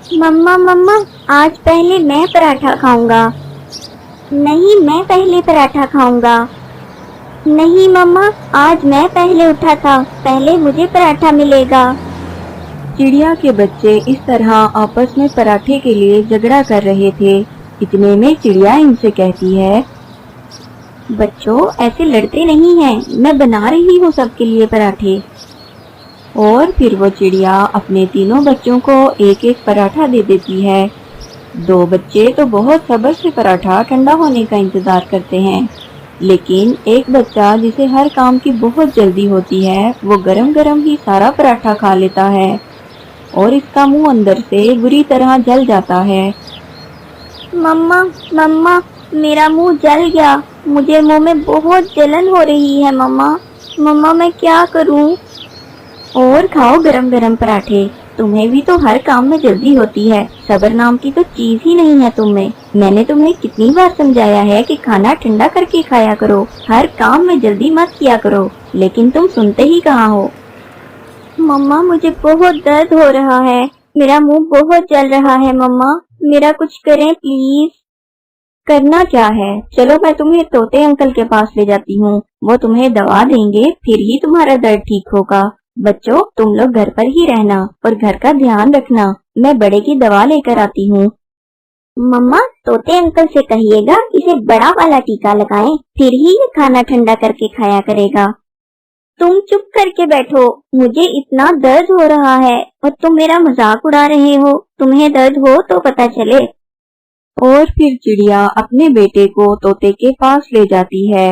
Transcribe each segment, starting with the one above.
मम्मा मम्मा, आज पहले मैं पराठा खाऊंगा। नहीं, मैं पहले पराठा खाऊंगा। नहीं मम्मा, आज मैं पहले उठा था, पहले मुझे पराठा मिलेगा। चिड़िया के बच्चे इस तरह आपस में पराठे के लिए झगड़ा कर रहे थे। इतने में चिड़िया इनसे कहती है, बच्चों, ऐसे लड़ते नहीं हैं, मैं बना रही हूँ सबके लिए पराठे। और फिर वो चिड़िया अपने तीनों बच्चों को एक एक पराठा दे देती है। दो बच्चे तो बहुत सब्र से पराठा ठंडा होने का इंतजार करते हैं, लेकिन एक बच्चा जिसे हर काम की बहुत जल्दी होती है, वो गरम गरम ही सारा पराठा खा लेता है और इसका मुंह अंदर से बुरी तरह जल जाता है। मम्मा मम्मा, मेरा मुंह जल गया, मुझे मुंह में बहुत जलन हो रही है। मम्मा मम्मा, मैं क्या करूं? और खाओ गरम गरम पराठे, तुम्हें भी तो हर काम में जल्दी होती है, सब्र नाम की तो चीज ही नहीं है तुम में। मैंने तुम्हें कितनी बार समझाया है कि खाना ठंडा करके खाया करो, हर काम में जल्दी मत किया करो, लेकिन तुम सुनते ही कहाँ हो। मम्मा, मुझे बहुत दर्द हो रहा है, मेरा मुंह बहुत जल रहा है। मम्मा, मेरा कुछ करें प्लीज। करना क्या है, चलो मैं तुम्हें तोते अंकल के पास ले जाती हूँ, वो तुम्हें दवा देंगे, फिर ही तुम्हारा दर्द ठीक होगा। बच्चों, तुम लोग घर पर ही रहना और घर का ध्यान रखना, मैं बड़े की दवा लेकर आती हूँ। मम्मा, तोते अंकल से कहिएगा इसे बड़ा वाला टीका लगाएं, फिर ही ये खाना ठंडा करके खाया करेगा। तुम चुप करके बैठो, मुझे इतना दर्द हो रहा है और तुम मेरा मजाक उड़ा रहे हो। तुम्हें दर्द हो तो पता चले। और फिर चिड़िया अपने बेटे को तोते के पास ले जाती है।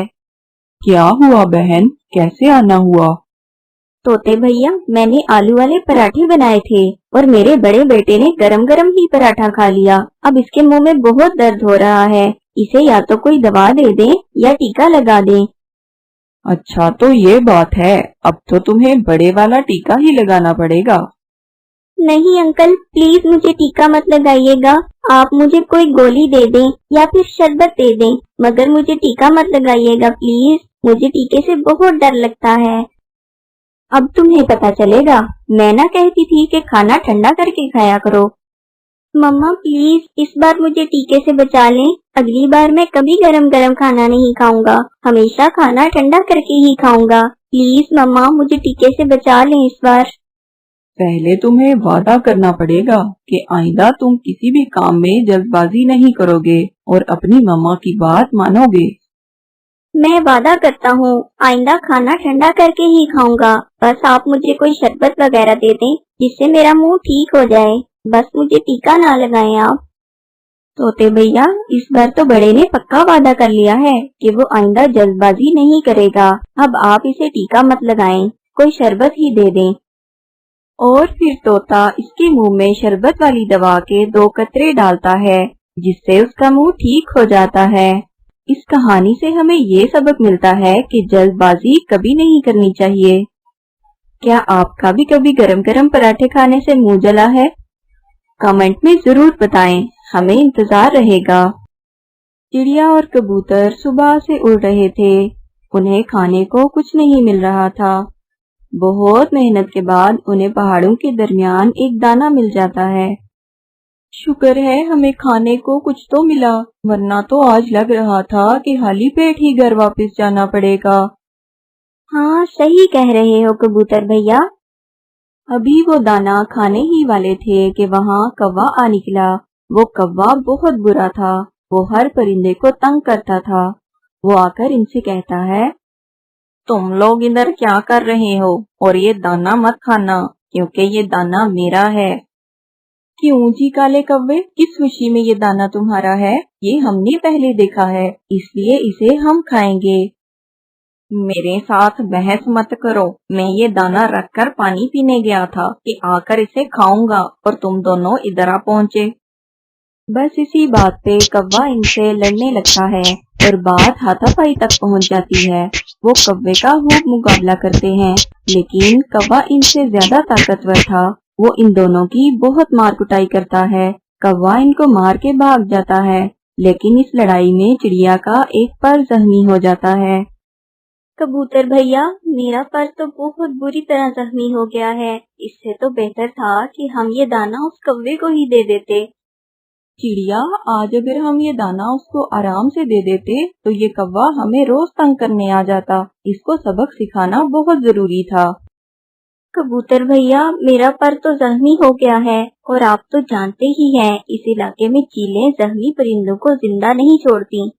क्या हुआ बहन, कैसे आना हुआ? तोते भैया, मैंने आलू वाले पराठे बनाए थे और मेरे बड़े बेटे ने गरम गरम ही पराठा खा लिया। अब इसके मुंह में बहुत दर्द हो रहा है, इसे या तो कोई दवा दे दे या टीका लगा दे। अच्छा, तो ये बात है, अब तो तुम्हें बड़े वाला टीका ही लगाना पड़ेगा। नहीं अंकल, प्लीज मुझे टीका मत लगाइएगा, आप मुझे कोई गोली दे दें या फिर शरबत दे दें, मगर मुझे टीका मत लगाइएगा प्लीज, मुझे टीके से बहुत डर लगता है। अब तुम्हें पता चलेगा, मैं ना कहती थी कि खाना ठंडा करके खाया करो। मम्मा प्लीज, इस बार मुझे टीके से बचा लें, अगली बार मैं कभी गरम गरम खाना नहीं खाऊंगा, हमेशा खाना ठंडा करके ही खाऊंगा। प्लीज मम्मा, मुझे टीके से बचा लें इस बार। पहले तुम्हें वादा करना पड़ेगा कि आइंदा तुम किसी भी काम में जल्दबाजी नहीं करोगे और अपनी मम्मा की बात मानोगे। मैं वादा करता हूँ, आइंदा खाना ठंडा करके ही खाऊंगा, बस आप मुझे कोई शरबत वगैरह दे दें जिससे मेरा मुंह ठीक हो जाए, बस मुझे टीका ना लगाएं आप। तोते भैया, इस बार तो बड़े ने पक्का वादा कर लिया है कि वो आइंदा जल्दबाजी नहीं करेगा, अब आप इसे टीका मत लगाएं, कोई शरबत ही दे दें। और फिर तोता इसके मुंह में शरबत वाली दवा के 2 कतरे डालता है, जिससे उसका मुंह ठीक हो जाता है। इस कहानी से हमें ये सबक मिलता है कि जल्दबाजी कभी नहीं करनी चाहिए। क्या आपका भी कभी गरम गरम पराठे खाने से मुंह जला है? कमेंट में जरूर बताएं, हमें इंतजार रहेगा। चिड़िया और कबूतर सुबह से उड़ रहे थे, उन्हें खाने को कुछ नहीं मिल रहा था। बहुत मेहनत के बाद उन्हें पहाड़ों के दरमियान एक दाना मिल जाता है। शुक्र है हमें खाने को कुछ तो मिला, वरना तो आज लग रहा था कि खाली पेट ही घर वापस जाना पड़ेगा। हाँ, सही कह रहे हो कबूतर भैया। अभी वो दाना खाने ही वाले थे कि वहाँ कौवा आ निकला। वो कौवा बहुत बुरा था, वो हर परिंदे को तंग करता था। वो आकर इनसे कहता है, तुम लोग इधर क्या कर रहे हो, और ये दाना मत खाना क्योंकि ये दाना मेरा है। क्यों जी काले कौवे, किस खुशी में ये दाना तुम्हारा है? ये हमने पहले देखा है, इसलिए इसे हम खाएंगे। मेरे साथ बहस मत करो, मैं ये दाना रखकर पानी पीने गया था कि आकर इसे खाऊंगा और तुम दोनों इधर आ पहुँचे। बस इसी बात पे कौवा इनसे लड़ने लगता है और बात हाथापाई तक पहुंच जाती है। वो कौवे का खूब मुकाबला करते हैं, लेकिन कौवा इनसे ज्यादा ताकतवर था। वो इन दोनों की बहुत मार कुटाई करता है। कौवा इनको मार के भाग जाता है, लेकिन इस लड़ाई में चिड़िया का एक पर जख्मी हो जाता है। कबूतर भैया, मेरा पर तो बहुत बुरी तरह जख्मी हो गया है। इससे तो बेहतर था कि हम ये दाना उस कौवे को ही दे देते। चिड़िया, आज अगर हम ये दाना उसको आराम से दे देते तो ये कौवा हमें रोज तंग करने आ जाता। इसको सबक सिखाना बहुत जरूरी था। कबूतर भैया, मेरा पर तो जख्मी हो गया है और आप तो जानते ही हैं, इस इलाके में चीलें जख्मी परिंदों को जिंदा नहीं छोड़ती।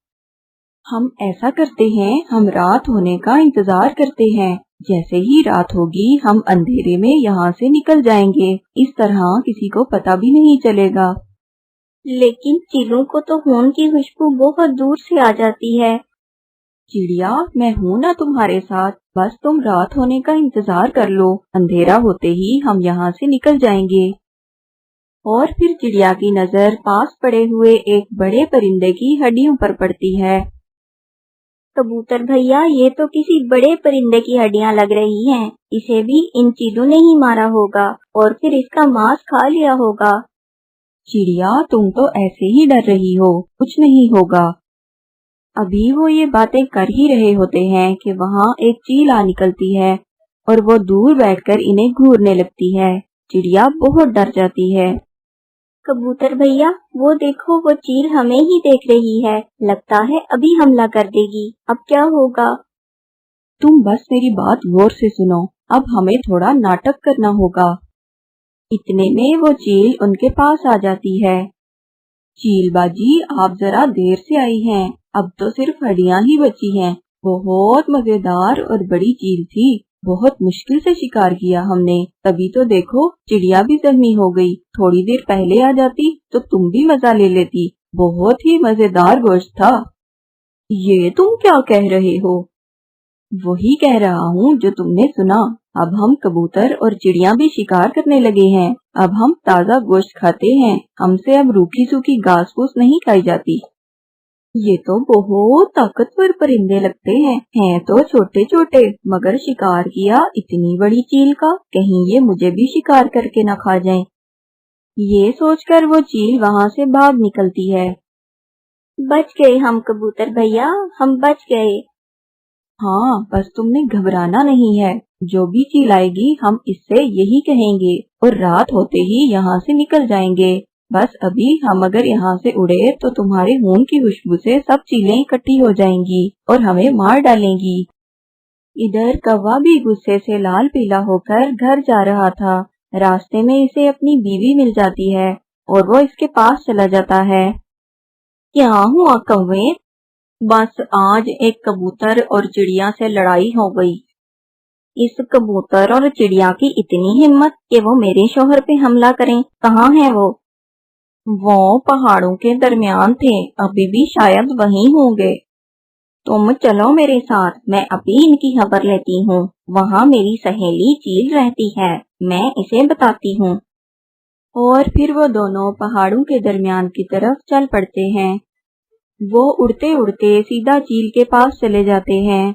हम ऐसा करते हैं, हम रात होने का इंतजार करते हैं। जैसे ही रात होगी हम अंधेरे में यहाँ से निकल जाएंगे। इस तरह किसी को पता भी नहीं चलेगा। लेकिन चीलों को तो खून की खुशबू बहुत दूर से आ जाती है। चिड़िया, मैं हूँ ना तुम्हारे साथ, बस तुम रात होने का इंतजार कर लो। अंधेरा होते ही हम यहाँ से निकल जाएंगे। और फिर चिड़िया की नजर पास पड़े हुए एक बड़े परिंदे की हड्डियों पर पड़ती है। कबूतर भैया, ये तो किसी बड़े परिंदे की हड्डियां लग रही हैं। इसे भी इन चीलों ने ही मारा होगा और फिर इसका मांस खा लिया होगा। चिड़िया, तुम तो ऐसे ही डर रही हो, कुछ नहीं होगा। अभी वो ये बातें कर ही रहे होते हैं कि वहाँ एक चील आ निकलती है और वो दूर बैठकर इन्हें घूरने लगती है। चिड़िया बहुत डर जाती है। कबूतर भैया, वो देखो, वो चील हमें ही देख रही है। लगता है अभी हमला कर देगी। अब क्या होगा? तुम बस मेरी बात गौर से सुनो। अब हमें थोड़ा नाटक करना होगा। इतने में वो चील उनके पास आ जाती है। चील बाजी, आप जरा देर से आई हैं। अब तो सिर्फ हड्डियां ही बची हैं। बहुत मजेदार और बड़ी चील थी। बहुत मुश्किल से शिकार किया हमने, तभी तो देखो चिड़िया भी जख्मी हो गई। थोड़ी देर पहले आ जाती तो तुम भी मजा ले लेती। बहुत ही मजेदार गोश्त था। ये तुम क्या कह रहे हो? वही कह रहा हूँ जो तुमने सुना। अब हम कबूतर और चिड़िया भी शिकार करने लगे हैं। अब हम ताज़ा गोश्त खाते हैं। हमसे अब रूखी सूखी घास फूस नहीं खाई जाती। ये तो बहुत ताकतवर परिंदे लगते हैं तो छोटे छोटे, मगर शिकार किया इतनी बड़ी चील का, कहीं ये मुझे भी शिकार करके न खा जाए। ये सोचकर वो चील वहाँ से भाग निकलती है। बच गए हम कबूतर भैया, हम बच गए। हाँ, बस तुमने घबराना नहीं है। जो भी चील आएगी हम इससे यही कहेंगे और रात होते ही यहाँ से निकल जाएंगे। बस अभी हम अगर यहाँ से उड़े तो तुम्हारे खून की खुशबू से सब चीलें इकट्ठी हो जाएंगी और हमें मार डालेंगी। इधर कौवा भी गुस्से से लाल पीला होकर घर जा रहा था। रास्ते में इसे अपनी बीवी मिल जाती है और वो इसके पास चला जाता है। क्या हुआ कौवे? बस आज एक कबूतर और चिड़िया से लड़ाई हो गई। इस कबूतर और चिड़िया की इतनी हिम्मत कि वो मेरे शौहर पे हमला करें। कहाँ है वो? वो पहाड़ों के दरमियान थे, अभी भी शायद वहीं होंगे। तुम चलो मेरे साथ, मैं अभी इनकी खबर लेती हूँ। वहाँ मेरी सहेली चील रहती है, मैं इसे बताती हूँ। और फिर वो दोनों पहाड़ों के दरमियान की तरफ चल पड़ते हैं। वो उड़ते उड़ते सीधा चील के पास चले जाते हैं।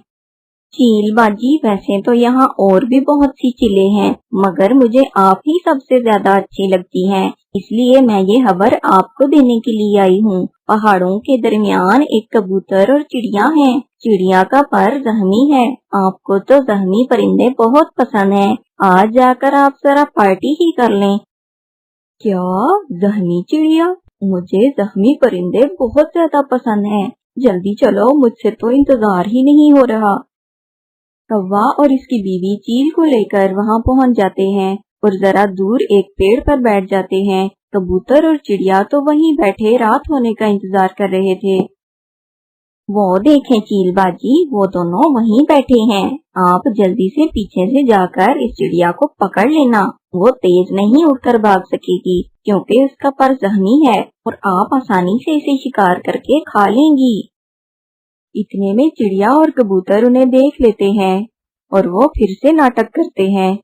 चील बाजी, वैसे तो यहाँ और भी बहुत सी चीलें हैं, मगर मुझे आप ही सबसे ज्यादा अच्छी लगती हैं, इसलिए मैं ये खबर आपको देने के लिए आई हूँ। पहाड़ों के दरमियान एक कबूतर और चिड़िया है। चिड़िया का पर जख्मी है। आपको तो जख्मी परिंदे बहुत पसंद हैं। आज जाकर आप जरा पार्टी ही कर लें। क्या? जख्मी चिड़िया? मुझे जख्मी परिंदे बहुत ज्यादा पसंद हैं। जल्दी चलो, मुझसे तो इंतजार ही नहीं हो रहा। कौवा और इसकी बीवी चील को लेकर वहां पहुंच जाते हैं और जरा दूर एक पेड़ पर बैठ जाते हैं। कबूतर और चिड़िया तो वहीं बैठे रात होने का इंतजार कर रहे थे। वो देखें चील बाजी, वो दोनों वहीं बैठे हैं। आप जल्दी से पीछे से जाकर इस चिड़िया को पकड़ लेना। वो तेज नहीं उड़कर भाग सकेगी क्योंकि उसका पर जख्मी है और आप आसानी से इसे शिकार करके खा लेंगी। इतने में चिड़िया और कबूतर उन्हें देख लेते हैं और वो फिर से नाटक करते हैं।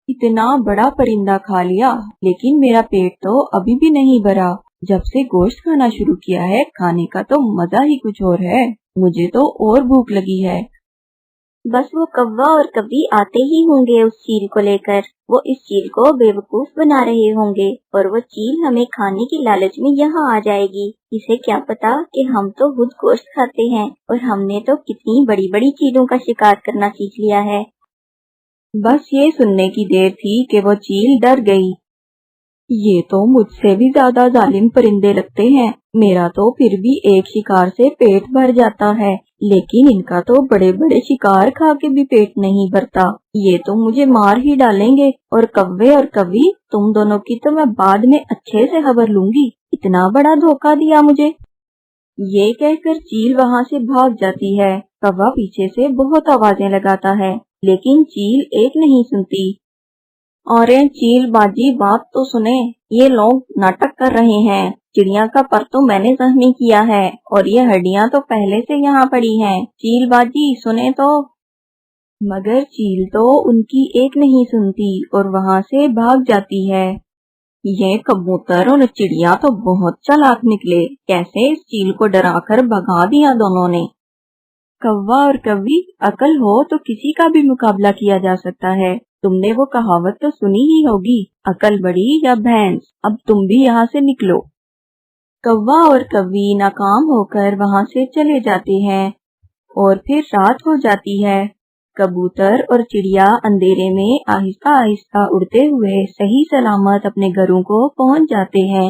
इतना बड़ा परिंदा खा लिया, लेकिन मेरा पेट तो अभी भी नहीं भरा। जब से गोश्त खाना शुरू किया है, खाने का तो मजा ही कुछ और है। मुझे तो और भूख लगी है। बस वो कौवा और कव्वी आते ही होंगे उस चील को लेकर। वो इस चील को बेवकूफ बना रहे होंगे और वो चील हमें खाने की लालच में यहाँ आ जाएगी। इसे क्या पता कि हम तो खुद गोश्त खाते हैं और हमने तो कितनी बड़ी बड़ी चीलों का शिकार करना सीख लिया है। बस ये सुनने की देर थी कि वो चील डर गई। ये तो मुझसे भी ज्यादा जालिम परिंदे लगते हैं। मेरा तो फिर भी एक शिकार से पेट भर जाता है, लेकिन इनका तो बड़े बड़े शिकार खा के भी पेट नहीं भरता। ये तो मुझे मार ही डालेंगे। और कव्वे और कव्वी, तुम दोनों की तो मैं बाद में अच्छे से खबर लूंगी। इतना बड़ा धोखा दिया मुझे। ये कहकर चील वहाँ से भाग जाती है। कौवा पीछे से बहुत आवाजें लगाता है, लेकिन चील एक नहीं सुनती। अरे चील बाजी, बात तो सुने, ये लोग नाटक कर रहे हैं। चिड़िया का पर तो मैंने जख्मी किया है और ये हड्डियां तो पहले से यहाँ पड़ी हैं। चील बाजी सुने तो। मगर चील तो उनकी एक नहीं सुनती और वहाँ से भाग जाती है। ये कबूतर और चिड़िया तो बहुत चालाक निकले। कैसे इस चील को डराकर भगा दिया दोनों ने। कौवा और कव्वी, अकल हो तो किसी का भी मुकाबला किया जा सकता है। तुमने वो कहावत तो सुनी ही होगी, अकल बड़ी या भैंस। अब तुम भी यहाँ से निकलो। कौवा और कव्वी नाकाम होकर वहाँ से चले जाते हैं और फिर रात हो जाती है। कबूतर और चिड़िया अंधेरे में आहिस्ता आहिस्ता उड़ते हुए सही सलामत अपने घरों को पहुँच जाते हैं।